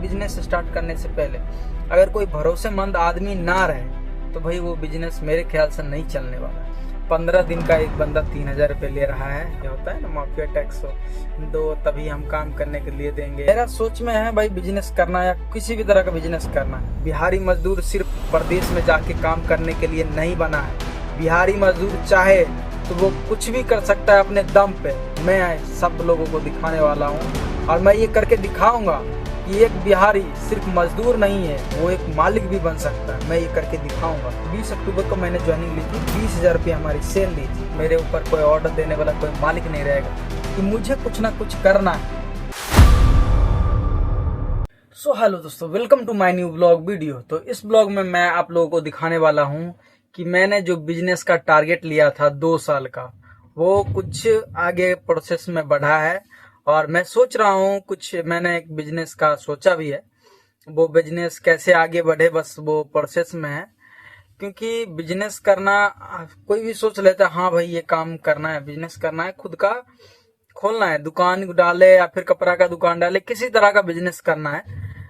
Business start करने से पहले अगर कोई भरोसेमंद आदमी ना रहे तो भाई वो बिजनेस मेरे ख्याल से नहीं चलने वाला है। 15 दिन का एक बंदा 3,000 रुपये ले रहा है, ये होता है ना माफिया टैक्स दो तभी हम काम करने के लिए देंगे। मेरा सोच में है भाई बिजनेस करना या किसी भी तरह का बिजनेस करना है। बिहारी मजदूर सिर्फ प्रदेश में जाके काम करने के लिए नहीं बना है। बिहारी मजदूर चाहे तो वो कुछ भी कर सकता है अपने दम पे। मैं सब लोगों को दिखाने वाला हूँ और मैं ये करके दिखाऊंगा कि एक बिहारी सिर्फ मजदूर नहीं है, वो एक मालिक भी बन सकता है। मैं ये करके दिखाऊंगा। 20 अक्टूबर को मैंने ज्वाइनिंग ली थी, 20,000 रुपये हमारी सेल ली थी। मेरे ऊपर कोई ऑर्डर देने वाला कोई मालिक नहीं रहेगा कि मुझे कुछ ना कुछ करना है। सो हेलो दोस्तों, welcome to my new blog video. तो इस ब्लॉग में मैं आप लोगों को दिखाने वाला हूँ कि मैंने जो बिजनेस का टारगेट लिया था 2 साल का, वो कुछ आगे प्रोसेस में बढ़ा है और मैं सोच रहा हूँ कुछ मैंने एक बिजनेस का सोचा भी है। वो बिजनेस कैसे आगे बढ़े बस वो प्रोसेस में है, क्योंकि बिजनेस करना कोई भी सोच लेता है हाँ भाई ये काम करना है, बिजनेस करना है, खुद का खोलना है, दुकान डाले या फिर कपड़ा का दुकान डाले, किसी तरह का बिजनेस करना है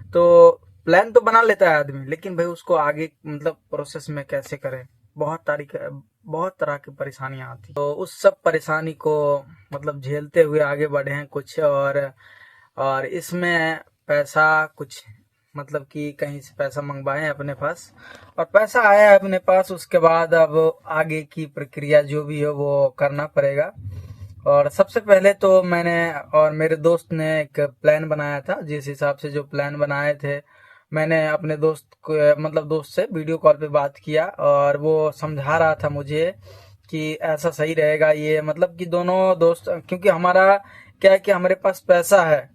तो प्लान तो बना लेता है आदमी, लेकिन भाई उसको आगे मतलब प्रोसेस में कैसे करे, बहुत तरह की परेशानियां आती। तो उस सब परेशानी को मतलब झेलते हुए आगे बढ़े हैं कुछ। और इसमें पैसा कुछ मतलब कि कहीं से पैसा मंगवाए हैं अपने पास और पैसा आया है अपने पास। उसके बाद अब आगे की प्रक्रिया जो भी हो वो करना पड़ेगा। और सबसे पहले तो मैंने और मेरे दोस्त ने एक प्लान बनाया था। जिस हिसाब से जो प्लान बनाए थे, मैंने अपने दोस्त को मतलब दोस्त से वीडियो कॉल पे बात किया और वो समझा रहा था मुझे कि ऐसा सही रहेगा ये, मतलब कि दोनों दोस्त, क्योंकि हमारा क्या है कि हमारे पास पैसा है,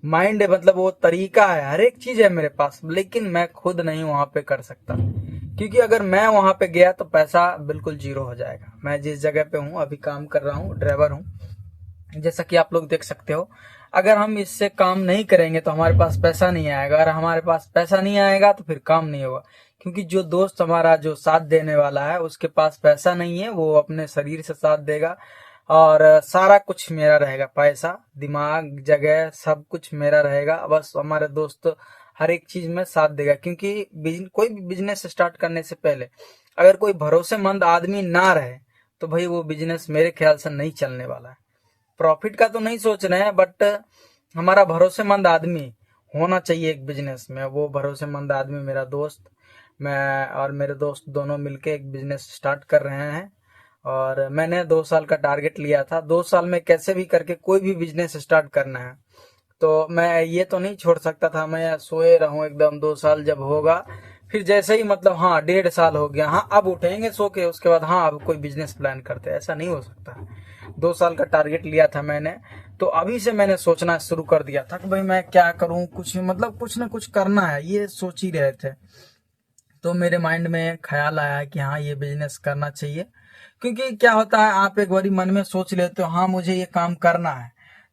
माइंड है, मतलब वो तरीका है, हर एक चीज है मेरे पास, लेकिन मैं खुद नहीं वहां पे कर सकता। क्योंकि अगर मैं वहां पे गया तो पैसा बिल्कुल जीरो हो जाएगा। मैं जिस जगह पे हूँ अभी काम कर रहा हूँ, ड्राइवर हूँ, जैसा कि आप लोग देख सकते हो। अगर हम इससे काम नहीं करेंगे तो हमारे पास पैसा नहीं आएगा, अगर हमारे पास पैसा नहीं आएगा तो फिर काम नहीं होगा। क्योंकि जो दोस्त हमारा जो साथ देने वाला है उसके पास पैसा नहीं है, वो अपने शरीर से साथ देगा और सारा कुछ मेरा रहेगा, पैसा, दिमाग, जगह, सब कुछ मेरा रहेगा। बस हमारे दोस्त हर एक चीज में साथ देगा। क्योंकि कोई भी बिजनेस स्टार्ट करने से पहले अगर कोई भरोसेमंद आदमी ना रहे तो भाई वो बिजनेस मेरे ख्याल से नहीं चलने वाला है। प्रॉफिट का तो नहीं सोच रहे हैं, बट हमारा भरोसेमंद आदमी होना चाहिए एक बिजनेस में। वो भरोसेमंद आदमी मेरा दोस्त, मैं और मेरे दोस्त दोनों मिलके एक बिजनेस स्टार्ट कर रहे हैं। और मैंने 2 साल का टारगेट लिया था, 2 साल में कैसे भी करके कोई भी बिजनेस स्टार्ट करना है। तो मैं ये तो नहीं छोड़ सकता था मैं सोए रहूं एकदम। 2 साल जब होगा फिर जैसे ही मतलब हाँ 1.5 साल हो गया, हाँ अब उठेंगे सो के, उसके बाद हाँ अब कोई बिजनेस प्लान करते हैं, ऐसा नहीं हो सकता। 2 साल का टारगेट लिया था मैंने, तो अभी से मैंने सोचना शुरू कर दिया था कि भाई मैं क्या करूं, कुछ मतलब कुछ ना कुछ करना है, ये सोच ही रहे थे। तो मेरे माइंड में ख्याल आया कि हाँ ये बिजनेस करना चाहिए। क्योंकि क्या होता है, आप एक बारी मन में सोच लेते हो हाँ मुझे ये काम करना है,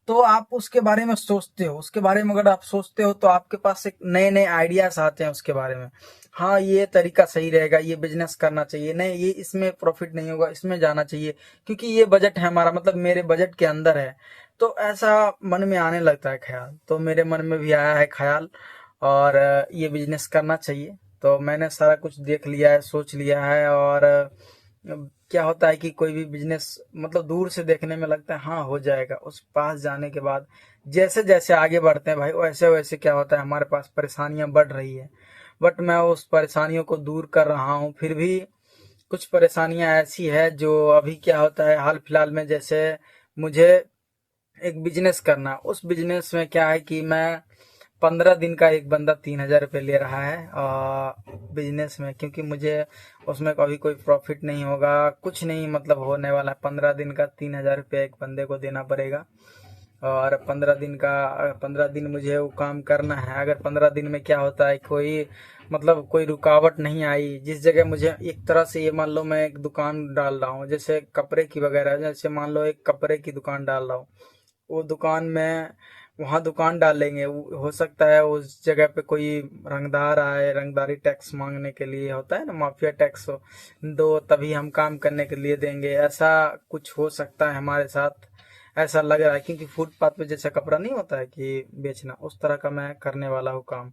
तो आप उसके बारे में सोचते हो। उसके बारे में अगर आप सोचते हो तो आपके पास एक नए नए आइडियाज आते हैं उसके बारे में। हाँ ये तरीका सही रहेगा, ये बिजनेस करना चाहिए, नहीं ये इसमें प्रॉफिट नहीं होगा, इसमें जाना चाहिए, क्योंकि ये बजट है हमारा, मतलब मेरे बजट के अंदर है। तो ऐसा मन में आने लगता है ख्याल। तो मेरे मन में भी आया है ख्याल और ये बिजनेस करना चाहिए। तो मैंने सारा कुछ देख लिया है, सोच लिया है। और क्या होता है कि कोई भी बिजनेस मतलब दूर से देखने में लगता है हाँ हो जाएगा, उस पास जाने के बाद जैसे जैसे आगे बढ़ते हैं भाई वैसे वैसे क्या होता है हमारे पास परेशानियां बढ़ रही है। बट मैं उस परेशानियों को दूर कर रहा हूँ। फिर भी कुछ परेशानियां ऐसी है जो अभी क्या होता है हाल फिलहाल में, जैसे मुझे एक बिजनेस करना, उस बिजनेस में क्या है कि मैं 15 दिन का एक बंदा 3,000 रुपये ले रहा है बिजनेस में। क्योंकि मुझे उसमें कभी कोई प्रॉफिट नहीं होगा, कुछ नहीं मतलब होने वाला है। 15 दिन का 3,000 रुपये एक बंदे को देना पड़ेगा और 15 दिन मुझे वो काम करना है। अगर 15 दिन में क्या होता है कोई मतलब कोई रुकावट नहीं आई, जिस जगह मुझे एक तरह से, ये मान लो मैं एक दुकान डाल रहा हूँ जैसे कपड़े की वगैरह, जैसे मान लो एक कपड़े की दुकान डाल रहा हूँ, वो दुकान में वहाँ दुकान डालेंगे, हो सकता है उस जगह पे कोई रंगदार आए, रंगदारी टैक्स मांगने के लिए, होता है ना माफिया टैक्स दो तभी हम काम करने के लिए देंगे, ऐसा कुछ हो सकता है हमारे साथ। ऐसा लग रहा है, क्योंकि फुटपाथ पे जैसा कपड़ा नहीं होता है कि बेचना, उस तरह का मैं करने वाला हूँ काम।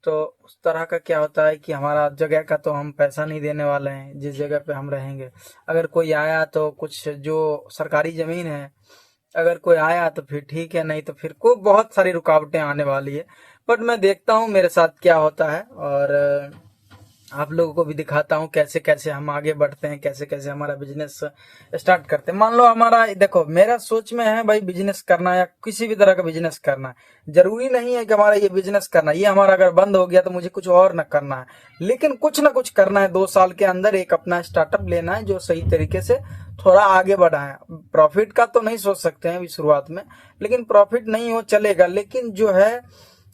तो उस तरह का क्या होता है कि हमारा जगह का तो हम पैसा नहीं देने वाले हैं, जिस जगह पे हम रहेंगे। अगर कोई आया तो कुछ जो सरकारी जमीन है, अगर कोई आया तो फिर ठीक है, नहीं तो फिर को बहुत सारी रुकावटें आने वाली है। बट मैं देखता हूँ मेरे साथ क्या होता है, और आप लोगों को भी दिखाता हूँ कैसे कैसे हम आगे बढ़ते हैं, कैसे कैसे हमारा बिजनेस स्टार्ट करते हैं। मान लो हमारा, देखो मेरा सोच में है भाई बिजनेस करना या किसी भी तरह का बिजनेस करना है। जरूरी नहीं है कि हमारा ये बिजनेस करना, ये हमारा अगर बंद हो गया तो मुझे कुछ और न करना है, लेकिन कुछ ना कुछ करना है। 2 साल के अंदर एक अपना स्टार्टअप लेना है जो सही तरीके से थोड़ा आगे बढ़ा है। प्रॉफिट का तो नहीं सोच सकते हैं अभी शुरुआत में, लेकिन प्रॉफिट नहीं हो चलेगा, लेकिन जो है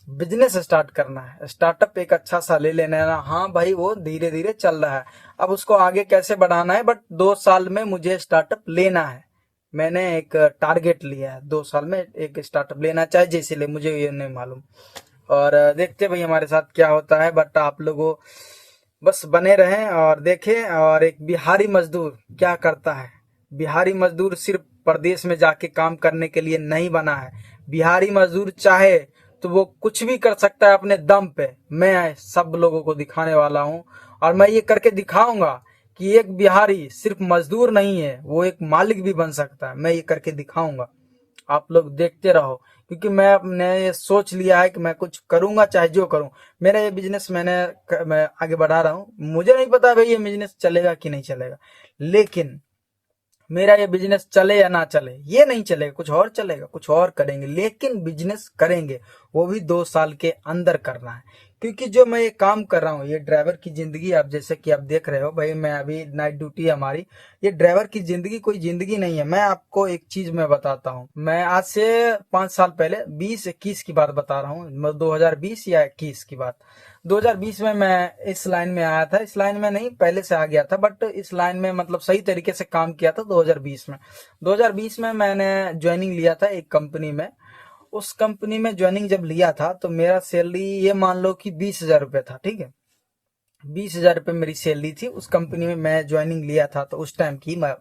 बिजनेस स्टार्ट करना है। स्टार्टअप एक अच्छा सा ले लेना है। हाँ भाई वो धीरे धीरे चल रहा है, अब उसको आगे कैसे बढ़ाना है, बट 2 साल में मुझे स्टार्टअप लेना है। मैंने एक टारगेट लिया है, 2 साल में एक स्टार्टअप लेना, चाहे जैसे ले, मुझे ये नहीं मालूम। और देखते भाई हमारे साथ क्या होता है। बट आप लोगों बस बने रहें और देखें। और एक बिहारी मजदूर क्या करता है, बिहारी मजदूर सिर्फ प्रदेश में जाके काम करने के लिए नहीं बना है। बिहारी मजदूर चाहे तो वो कुछ भी कर सकता है अपने दम पे। मैं सब लोगों को दिखाने वाला हूँ, और मैं ये करके दिखाऊंगा कि एक बिहारी सिर्फ मजदूर नहीं है, वो एक मालिक भी बन सकता है। मैं ये करके दिखाऊंगा, आप लोग देखते रहो, क्योंकि मैंने ये सोच लिया है कि मैं कुछ करूंगा चाहे जो करूं। मेरा ये बिजनेस मैं आगे बढ़ा रहा हूं। मुझे नहीं पता भाई ये बिजनेस चलेगा कि नहीं चलेगा, लेकिन मेरा ये बिजनेस चले या ना चले, ये नहीं चलेगा, कुछ और चलेगा, कुछ और करेंगे, लेकिन बिजनेस करेंगे, वो भी 2 साल के अंदर करना है। क्योंकि जो मैं ये काम कर रहा हूँ, ये ड्राइवर की जिंदगी, आप जैसे कि आप देख रहे हो भाई, मैं अभी नाइट ड्यूटी है हमारी। ये ड्राइवर की जिंदगी कोई जिंदगी नहीं है। मैं आपको एक चीज मैं बताता हूँ, मैं आज से 5 साल पहले 20-21 की बात बता रहा हूँ, 2020 या 21 की बात। 2020 में मैं इस लाइन में आया था, इस लाइन में नहीं पहले से आ गया था, बट इस लाइन में मतलब सही तरीके से काम किया था 2020 में। 2020 में मैंने ज्वाइनिंग लिया था एक कंपनी में। उस कंपनी में ज्वाइनिंग जब लिया था तो मेरा सैलरी ये मान लो कि 20,000 रुपये था, ठीक है। 20,000 रुपये मेरी सैलरी थी उस कंपनी में। मैं ज्वाइनिंग लिया था तो उस टाइम की मैं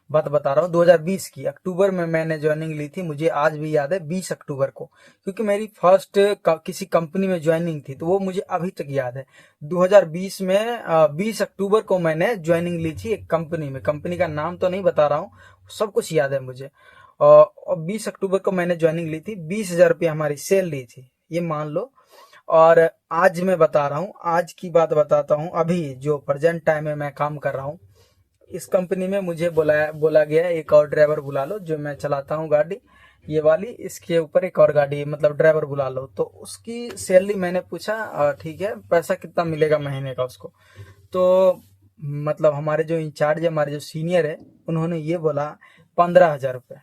बात बता रहा हूँ, 2020 की अक्टूबर में मैंने ज्वाइनिंग ली थी। मुझे आज भी याद है 20 अक्टूबर को, क्योंकि मेरी फर्स्ट किसी कंपनी में ज्वाइनिंग थी, तो वो मुझे अभी तक याद है। 2020 में 20 अक्टूबर को मैंने ज्वाइनिंग ली थी एक कंपनी में। कंपनी का नाम तो नहीं बता रहा हूँ, सब कुछ याद है मुझे। और 20 अक्टूबर को मैंने ज्वाइनिंग ली थी, 20,000 रुपये हमारी सैलरी थी, ये मान लो। और आज मैं बता रहा हूँ, आज की बात बताता हूँ, अभी जो प्रेजेंट टाइम में मैं काम कर रहा हूँ इस कंपनी में, मुझे बोला गया एक और ड्राइवर बुला लो, जो मैं चलाता हूँ गाड़ी ये वाली, इसके ऊपर एक और गाड़ी मतलब ड्राइवर बुला लो। तो उसकी सैलरी मैंने पूछा, ठीक है पैसा कितना मिलेगा महीने का उसको। तो मतलब हमारे जो इंचार्ज है, हमारे जो सीनियर है, उन्होंने ये बोला 15,000 रुपये।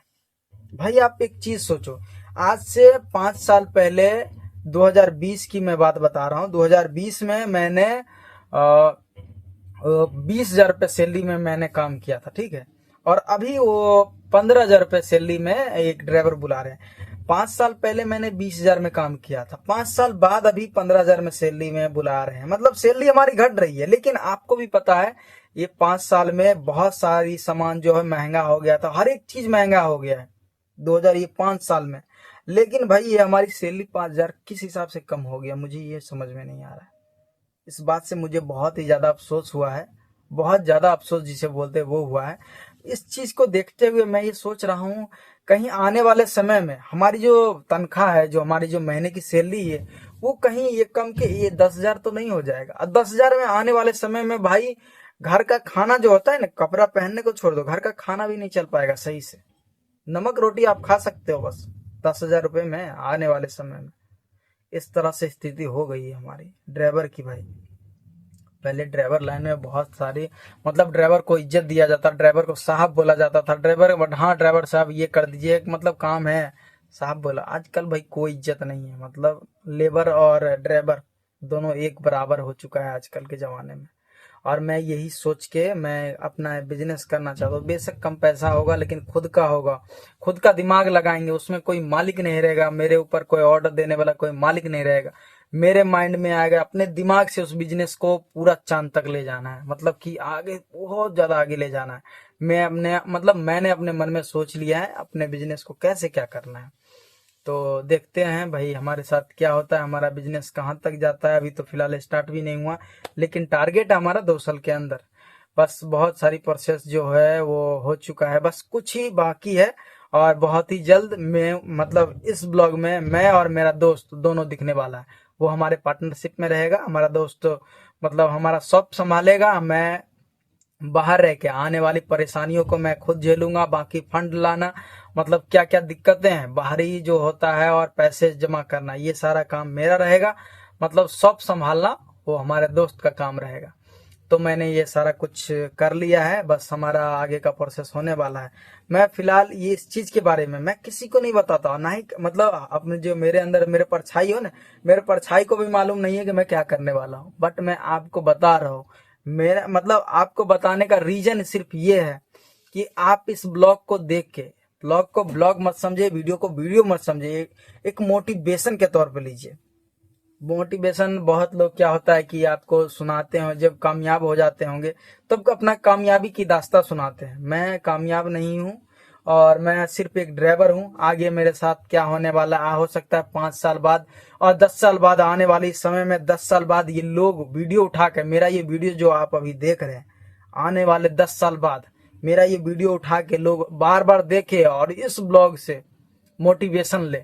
भाई आप एक चीज सोचो, आज से 5 साल पहले 2020 की मैं बात बता रहा हूँ, 2020 में मैंने 20,000 रुपये सैलरी में मैंने काम किया था, ठीक है। और अभी वो 15,000 रुपये सैलरी में एक ड्राइवर बुला रहे हैं। 5 साल पहले मैंने 20,000 में काम किया था, 5 साल बाद अभी 15,000 में सैलरी में बुला रहे हैं। मतलब सैलरी हमारी घट रही है, लेकिन आपको भी पता है ये 5 साल में बहुत सारी सामान जो है महंगा हो गया था, हर एक चीज महंगा हो गया है 5 साल में। लेकिन भाई ये हमारी सैलरी 5,000 किस हिसाब से कम हो गया, मुझे ये समझ में नहीं आ रहा है। इस बात से मुझे बहुत ही ज्यादा अफसोस हुआ है, बहुत ज्यादा अफसोस जिसे बोलते हैं वो हुआ है। इस चीज को देखते हुए मैं ये सोच रहा हूँ, कहीं आने वाले समय में हमारी जो तनख्वाह है, जो हमारी जो महीने की सैलरी है, वो कहीं ये कम के ये 10,000 तो नहीं हो जाएगा। और 10,000 में आने वाले समय में भाई घर का खाना जो होता है ना, कपड़ा पहनने को छोड़ दो, घर का खाना भी नहीं चल पाएगा सही से। नमक रोटी आप खा सकते हो बस 10,000 रुपये में आने वाले समय में। इस तरह से स्थिति हो गई है हमारी ड्राइवर की भाई। पहले ड्राइवर लाइन में बहुत सारी मतलब ड्राइवर को इज्जत दिया जाता, ड्राइवर को साहब बोला जाता था। ड्राइवर, हाँ ड्राइवर साहब ये कर दीजिए, मतलब काम है साहब बोला। आजकल भाई कोई इज्जत नहीं है, मतलब लेबर और ड्राइवर दोनों एक बराबर हो चुका है आजकल के जमाने में। और मैं यही सोच के मैं अपना बिजनेस करना चाहता हूँ। बेशक कम पैसा होगा, लेकिन खुद का होगा, खुद का दिमाग लगाएंगे, उसमें कोई मालिक नहीं रहेगा, मेरे ऊपर कोई ऑर्डर देने वाला कोई मालिक नहीं रहेगा। मेरे माइंड में आएगा, अपने दिमाग से उस बिजनेस को पूरा चांद तक ले जाना है, मतलब कि आगे बहुत ज्यादा आगे ले जाना है। मैंने अपने मन में सोच लिया है अपने बिजनेस को कैसे क्या करना है। तो देखते हैं भाई हमारे साथ क्या होता है, हमारा बिजनेस कहाँ तक जाता है। अभी तो फिलहाल स्टार्ट भी नहीं हुआ, लेकिन टारगेट है हमारा 2 साल के अंदर। बस बहुत सारी प्रोसेस जो है वो हो चुका है, बस कुछ ही बाकी है। और बहुत ही जल्द इस ब्लॉग में मैं और मेरा दोस्त दोनों दिखने वाला है। वो हमारे पार्टनरशिप में रहेगा। हमारा दोस्त हमारा शॉप संभालेगा, मैं बाहर रह के आने वाली परेशानियों को मैं खुद झेलूंगा। बाकी फंड लाना, क्या क्या दिक्कतें हैं बाहरी जो होता है और पैसे जमा करना, ये सारा काम मेरा रहेगा। शॉप संभालना वो हमारे दोस्त का काम रहेगा। तो मैंने ये सारा कुछ कर लिया है, बस हमारा आगे का प्रोसेस होने वाला है। मैं फिलहाल ये इस चीज के बारे में मैं किसी को नहीं बताता हूँ, ना ही अपने जो मेरे अंदर मेरे परछाई हो ना, मेरे परछाई को भी मालूम नहीं है कि मैं क्या करने वाला हूँ। बट मैं आपको बता रहा हूँ। मेरा आपको बताने का रीजन सिर्फ ये है कि आप इस ब्लॉग को देख के, ब्लॉग को ब्लॉग मत समझे, वीडियो को वीडियो मत समझे, एक मोटिवेशन के तौर पे लीजिए। मोटिवेशन बहुत लोग क्या होता है कि आपको सुनाते हैं जब कामयाब हो जाते होंगे तब अपना कामयाबी की दास्तां सुनाते हैं। मैं कामयाब नहीं हूँ और मैं सिर्फ एक ड्राइवर हूँ। आगे मेरे साथ क्या होने वाला हो सकता है 5 साल बाद और 10 साल बाद, आने वाले समय में 10 साल बाद ये लोग वीडियो उठा के, मेरा ये वीडियो जो आप अभी देख रहे हैं, आने वाले 10 साल बाद मेरा ये वीडियो उठा के लोग बार बार देखे और इस ब्लॉग से मोटिवेशन ले।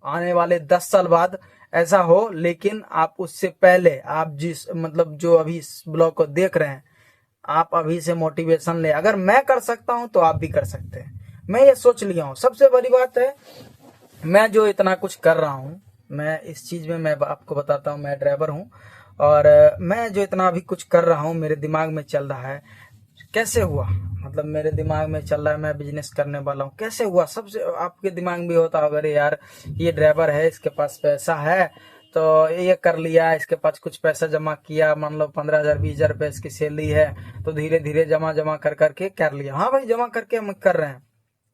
आने वाले 10 साल बाद ऐसा हो, लेकिन आप उससे पहले आप जो अभी इस ब्लॉग को देख रहे हैं, आप अभी से मोटिवेशन ले। अगर मैं कर सकता हूं तो आप भी कर सकते हैं। मैं ये सोच लिया हूं। सबसे बड़ी बात है, मैं जो इतना कुछ कर रहा हूं, मैं इस चीज में मैं आपको बताता हूं, मैं ड्राइवर हूं और मैं जो इतना अभी कुछ कर रहा हूं, मेरे दिमाग में चल रहा है कैसे हुआ। मेरे दिमाग में चल रहा है मैं बिजनेस करने वाला हूँ, कैसे हुआ। सबसे आपके दिमाग में भी होता होगा, अरे यार ये ड्राइवर है, इसके पास पैसा है तो ये कर लिया, इसके पास कुछ पैसा जमा किया, मान लो 15,000 20,000 रुपए इसकी सैलरी है तो धीरे धीरे जमा जमा कर करके कर लिया। हाँ भाई, जमा करके हम कर रहे हैं,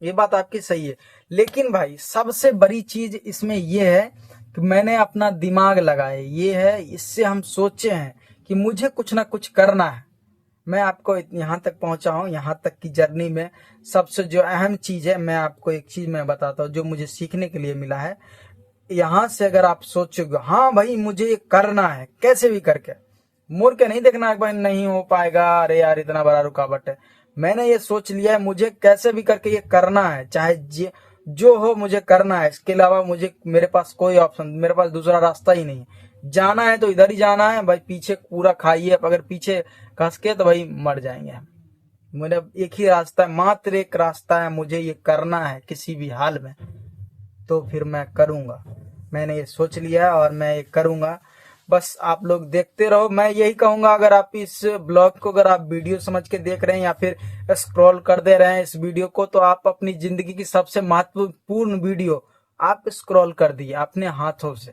ये बात आपकी सही है। लेकिन भाई सबसे बड़ी चीज इसमें ये है कि मैंने अपना दिमाग लगाया, ये है, इससे हम सोचे हैं कि मुझे कुछ ना कुछ करना है। मैं आपको यहाँ तक पहुंचा हूँ, यहाँ तक की जर्नी में सबसे जो अहम चीज है, मैं आपको एक चीज मैं बताता हूँ जो मुझे सीखने के लिए मिला है। यहाँ से अगर आप सोचोगे हाँ भाई मुझे ये करना है, कैसे भी करके, मुड़ के नहीं देखना है भाई नहीं हो पाएगा, अरे यार इतना बड़ा रुकावट है। मैंने ये सोच लिया है मुझे कैसे भी करके ये करना है, चाहे जो हो मुझे करना है। इसके अलावा मेरे पास कोई ऑप्शन, मेरे पास दूसरा रास्ता ही नहीं है। जाना है तो इधर ही जाना है भाई, पीछे पूरा खाइए, अगर पीछे घस के तो भाई मर जाएंगे हम। मेरा एक ही रास्ता है, मात्र एक रास्ता है, मुझे ये करना है किसी भी हाल में, तो फिर मैं करूंगा। मैंने ये सोच लिया है और मैं ये करूंगा। बस आप लोग देखते रहो। मैं यही कहूंगा, अगर आप इस ब्लॉग को अगर आप वीडियो समझ के देख रहे हैं या फिर स्क्रॉल कर दे रहे हैं इस वीडियो को, तो आप अपनी जिंदगी की सबसे महत्वपूर्ण वीडियो आप स्क्रॉल कर दिए अपने हाथों से।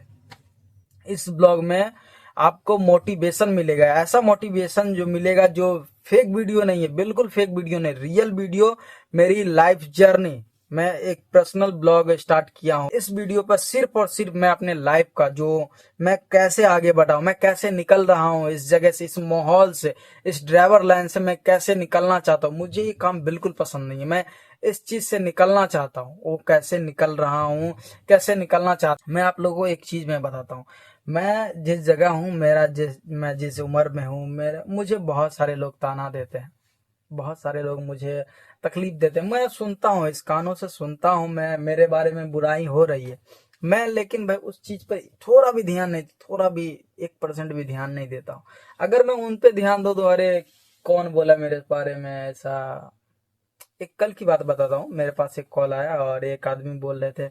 इस ब्लॉग में आपको मोटिवेशन मिलेगा, ऐसा मोटिवेशन जो मिलेगा जो फेक वीडियो नहीं है, बिल्कुल फेक वीडियो नहीं, रियल वीडियो, मेरी लाइफ जर्नी। मैं एक पर्सनल ब्लॉग स्टार्ट किया हूँ। इस वीडियो पर सिर्फ और सिर्फ मैं अपने लाइफ का, जो मैं कैसे आगे बढ़ा हूँ, मैं कैसे निकल रहा हूँ इस जगह से, इस माहौल से, इस ड्राइवर लाइन से मैं कैसे निकलना चाहता हूँ। मुझे ये काम बिल्कुल पसंद नहीं है, मैं इस चीज से निकलना चाहता हूँ। वो कैसे निकल रहा हूँ, कैसे निकलना चाहता हूँ, मैं आप लोगों को एक चीज मैं बताता हूँ। मैं जिस जगह हूँ, मैं जिस उम्र में हूँ, मुझे बहुत सारे लोग ताना देते हैं, बहुत सारे लोग मुझे तकलीफ देते हैं। मैं सुनता हूँ, इस कानों से सुनता हूँ, मैं मेरे बारे में बुराई हो रही है, मैं लेकिन भाई उस चीज पर थोड़ा भी ध्यान नहीं, थोड़ा भी 1% भी ध्यान नहीं देता हूँ। अगर मैं उन पे ध्यान दूं तो अरे कौन बोला मेरे बारे में ऐसा। एक कल की बात बताता हूँ, मेरे पास एक कॉल आया और एक आदमी बोल रहे थे,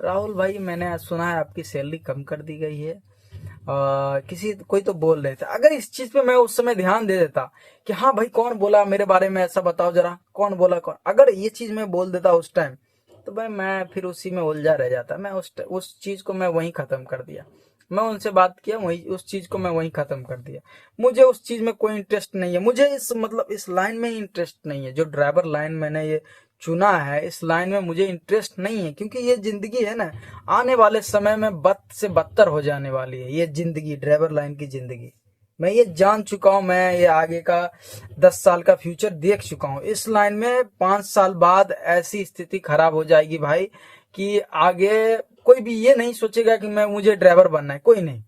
राहुल भाई मैंने सुना है आपकी सैलरी कम कर दी गई है। कोई तो बोल रहे थे। अगर इस चीज पे मैं उस समय ध्यान दे देता कि हाँ भाई कौन बोला मेरे बारे में ऐसा, बताओ जरा कौन बोला, कौन, अगर ये चीज मैं बोल देता उस टाइम, तो भाई मैं फिर उसी में उलझा रह जाता। मैं उस चीज को मैं वहीं खत्म कर दिया। मैं उनसे बात किया, वही उस चीज को मैं वहीं खत्म कर दिया। मुझे उस चीज में कोई इंटरेस्ट नहीं है, मुझे इस लाइन में इंटरेस्ट नहीं है। जो ड्राइवर लाइन मैंने ये चुना है, इस लाइन में मुझे इंटरेस्ट नहीं है, क्योंकि ये जिंदगी है ना, आने वाले समय में बद से बदतर हो जाने वाली है ये जिंदगी, ड्राइवर लाइन की जिंदगी। मैं ये जान चुका हूँ, मैं ये आगे का 10 साल का फ्यूचर देख चुका हूँ। इस लाइन में 5 साल बाद ऐसी स्थिति खराब हो जाएगी भाई कि आगे कोई भी ये नहीं सोचेगा कि मुझे ड्राइवर बनना है, कोई नहीं।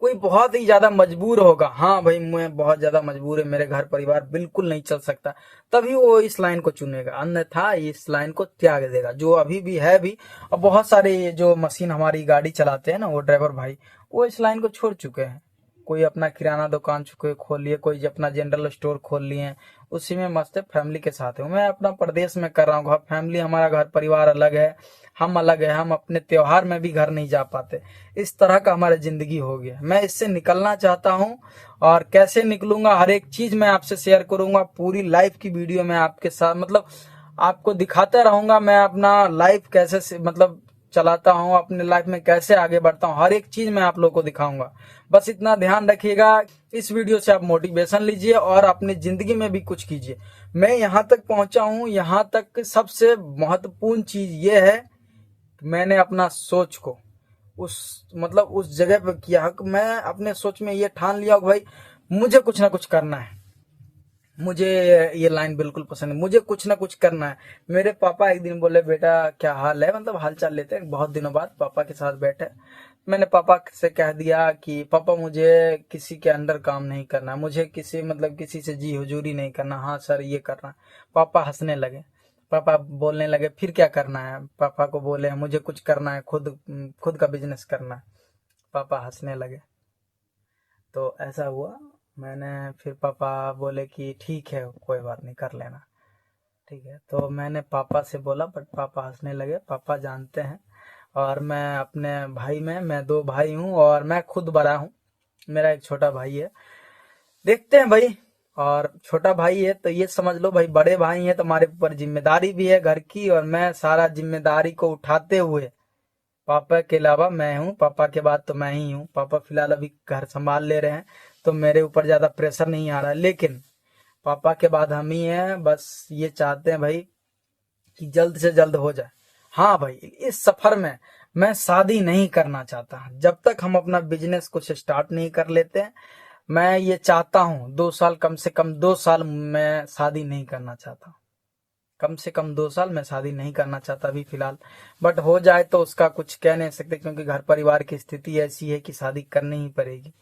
कोई बहुत ही ज्यादा मजबूर होगा, हाँ भाई मैं बहुत ज्यादा मजबूर है, मेरे घर परिवार बिल्कुल नहीं चल सकता, तभी वो इस लाइन को चुनेगा, अन्यथा इस लाइन को त्याग देगा। जो अभी भी है भी, और बहुत सारे जो मशीन हमारी गाड़ी चलाते हैं ना, वो ड्राइवर भाई वो इस लाइन को छोड़ चुके हैं। कोई अपना किराना दुकान चुके खोल लिए, कोई अपना जनरल स्टोर खोल लिए, उसी में मस्त है, फैमिली के साथ है। मैं अपना प्रदेश में कर रहा हूँ, फैमिली हमारा घर परिवार अलग है, हम अलग है, हम अपने त्योहार में भी घर नहीं जा पाते। इस तरह का हमारी जिंदगी हो गया। मैं इससे निकलना चाहता हूँ, और कैसे निकलूंगा हर एक चीज मैं आपसे शेयर करूंगा। पूरी लाइफ की वीडियो में आपके साथ मतलब आपको दिखाता रहूंगा, मैं अपना लाइफ कैसे मतलब चलाता हूँ, अपने लाइफ में कैसे आगे बढ़ता हूँ, हर एक चीज मैं आप लोगों को दिखाऊंगा। बस इतना ध्यान रखिएगा, इस वीडियो से आप मोटिवेशन लीजिए और अपनी जिंदगी में भी कुछ कीजिए। मैं यहाँ तक पहुंचा हूँ, यहाँ तक सबसे महत्वपूर्ण चीज ये है, मैंने अपना सोच को उस जगह पे किया कि मैं अपने सोच में ये ठान लिया कि भाई मुझे कुछ ना कुछ करना है। मुझे ये लाइन बिल्कुल पसंद है, मुझे कुछ ना कुछ करना है। मेरे पापा एक दिन बोले, बेटा क्या हाल है, मतलब हाल चाल लेते हैं, बहुत दिनों बाद पापा के साथ बैठे। मैंने पापा से कह दिया कि पापा मुझे किसी के अंडर काम नहीं करना, मुझे किसी से जी हुजूरी नहीं करना, हाँ सर ये करना। पापा हंसने लगे, पापा बोलने लगे फिर क्या करना है। पापा को बोले मुझे कुछ करना है, खुद का बिजनेस करना है। पापा हंसने लगे, तो ऐसा हुआ। मैंने फिर पापा बोले कि ठीक है कोई बात नहीं, कर लेना, ठीक है। तो मैंने पापा से बोला, बट पापा हंसने लगे। पापा जानते हैं, और मैं अपने भाई में, मैं 2 भाई हूँ और मैं खुद बड़ा हूँ, मेरा एक छोटा भाई है। देखते हैं भाई, और छोटा भाई है तो ये समझ लो भाई, बड़े भाई है तो हमारे ऊपर जिम्मेदारी भी है घर की, और मैं सारा जिम्मेदारी को उठाते हुए, पापा के अलावा मैं हूँ, पापा के बाद तो मैं ही हूँ। पापा फिलहाल अभी घर संभाल ले रहे हैं, तो मेरे ऊपर ज्यादा प्रेशर नहीं आ रहा है, लेकिन पापा के बाद हम ही हैं। बस ये चाहते हैं भाई कि जल्द से जल्द हो जाए। हाँ भाई, इस सफर में मैं शादी नहीं करना चाहता जब तक हम अपना बिजनेस कुछ स्टार्ट नहीं कर लेते हैं। मैं ये चाहता हूँ 2 साल, कम से कम 2 साल मैं शादी नहीं करना चाहता, कम से कम 2 साल मैं शादी नहीं करना चाहता अभी फिलहाल। बट हो जाए तो उसका कुछ कह नहीं सकते, क्योंकि घर परिवार की स्थिति ऐसी है कि शादी करनी ही पड़ेगी।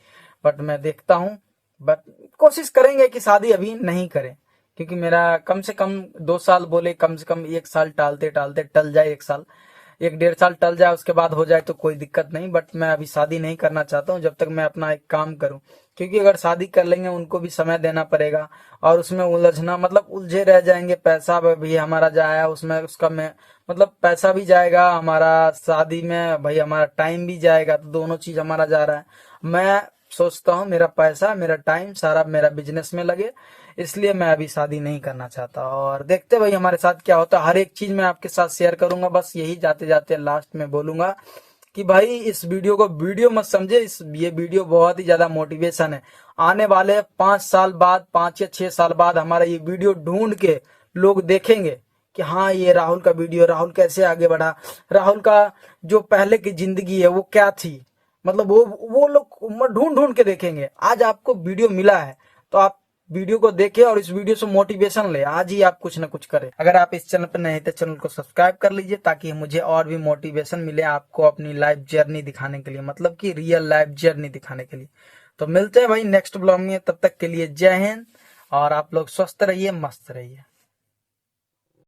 बट मैं देखता हूँ, बट कोशिश करेंगे कि शादी अभी नहीं करें, क्योंकि मेरा कम से कम 2 साल बोले, कम से कम 1 साल टालते टालते टल जाए, 1 साल 1-1.5 साल टल जाए, उसके बाद हो जाए तो कोई दिक्कत नहीं। बट मैं अभी शादी नहीं करना चाहता हूँ जब तक मैं अपना एक काम करूँ, क्योंकि अगर शादी कर लेंगे उनको भी समय देना पड़ेगा, और उसमें उलझना मतलब उलझे रह जाएंगे। पैसा भी हमारा जाया उसमें, उसका मैं मतलब पैसा भी जाएगा हमारा, शादी में भाई हमारा टाइम भी जाएगा, तो दोनों चीज हमारा जा रहा है। मैं सोचता हूँ मेरा पैसा, मेरा टाइम सारा मेरा बिजनेस में लगे, इसलिए मैं अभी शादी नहीं करना चाहता। और देखते भाई हमारे साथ क्या होता है, हर एक चीज मैं आपके साथ शेयर करूंगा। बस यही जाते जाते लास्ट में बोलूंगा कि भाई इस वीडियो को वीडियो मत समझे, ये वीडियो बहुत ही ज्यादा मोटिवेशन है। आने वाले 5 साल बाद, 5 या 6 साल बाद हमारा ये वीडियो ढूंढ के लोग देखेंगे कि हाँ ये राहुल का वीडियो, राहुल कैसे आगे बढ़ा, राहुल का जो पहले की जिंदगी है वो क्या थी, मतलब वो लोग ढूंढ ढूंढ के देखेंगे। आज आपको वीडियो मिला है तो आप वीडियो को देखें और इस वीडियो से मोटिवेशन ले, आज ही आप कुछ ना कुछ करें। अगर आप इस चैनल पर नए हैं तो चैनल को सब्सक्राइब कर लीजिए, ताकि मुझे और भी मोटिवेशन मिले आपको अपनी लाइफ जर्नी दिखाने के लिए, मतलब कि रियल लाइफ जर्नी दिखाने के लिए। तो मिलते हैं भाई नेक्स्ट ब्लॉग में, तब तक के लिए जय हिंद, और आप लोग स्वस्थ रहिए, मस्त रहिए।